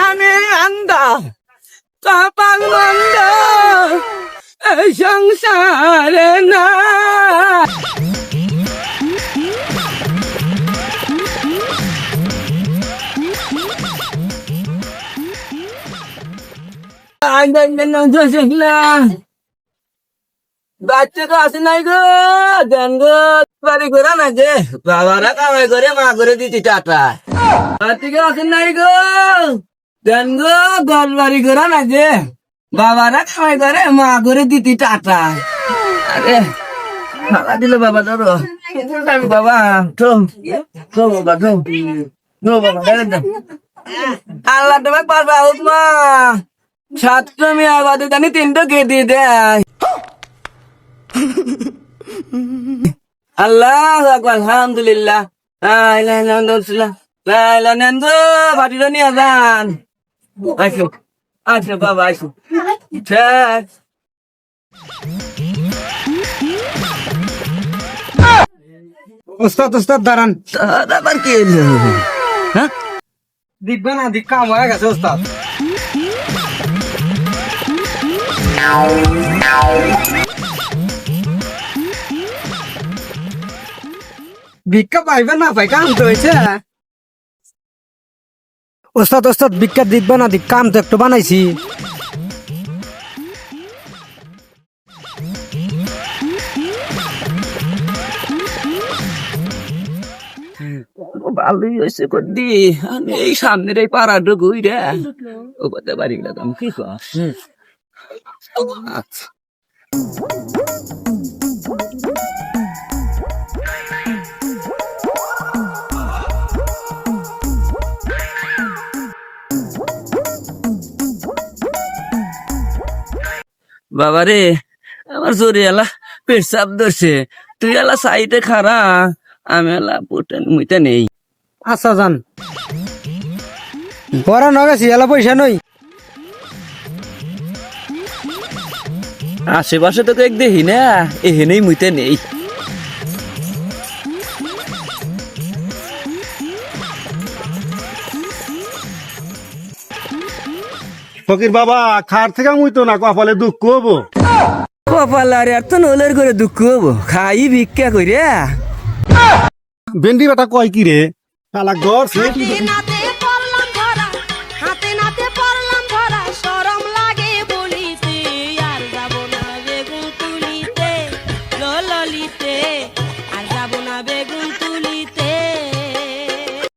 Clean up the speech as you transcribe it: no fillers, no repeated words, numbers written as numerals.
আমি আন্দা কপাল মন্দ এই সংসারে না বাচ্চা তো আসে নাই গো দেন গো বাড়ি ঘোরা না যে বাবারা কামাই করে মা করে দিচ্ছি টাটা বাচ্চাকে আসেন নাই গো দেন গো ঘর বাড়ি ঘোরা না যে বাবারা কামাই করে মা করে দিতি টাটা আরে খাওয়া দিল বাবা ধরো বাবা তো বাবা তো বাবা আল্লাহ তোমাকে পারবা মা সাতটা মেয়ে আবাদে জানি তিনটা কে দিয়ে দেয় আল্লাহ আলহামদুলিল্লাহ পাটিটা নিয়ে যান আসো আসো বাবা আসো ঠিক ওস্তাদ ওস্তাদ দাঁড়ান আবার কি এলো হ্যাঁ দেখবেন না দিক কাম হয়ে গেছে ওস্তাদ ভিক্ষা পাইবেন না পাই কাম তো হয়েছে ওস্তাদ ওস্তাদ ভিক্ষা দিকবেন না দিক কাম তো একটু বানাইছি ভালোই হয়েছে করদি আমি এই সামনের এই পাড়াটা ঘুরে ও করতে পারি গেলাম কি আচ্ছা বাবা রে আমার জোরে এলা পেশাব ধরছে তুই এলা সাইডে খারা আমি এলা মুইতে নেই আচ্ছা যান বড় নগেছি এলা পয়সা নই আশেপাশে তো কেক দেখি না এহেনেই মুইতে নেই ফকির বাবা খার থেকে মুই তো না কপালে দুঃখ হবো কপালার আর তো নলের করে দুঃখ হবো খাই ভিক্ষা কইরা ভেন্ডি বেটা কয় কি রে শালা ঘর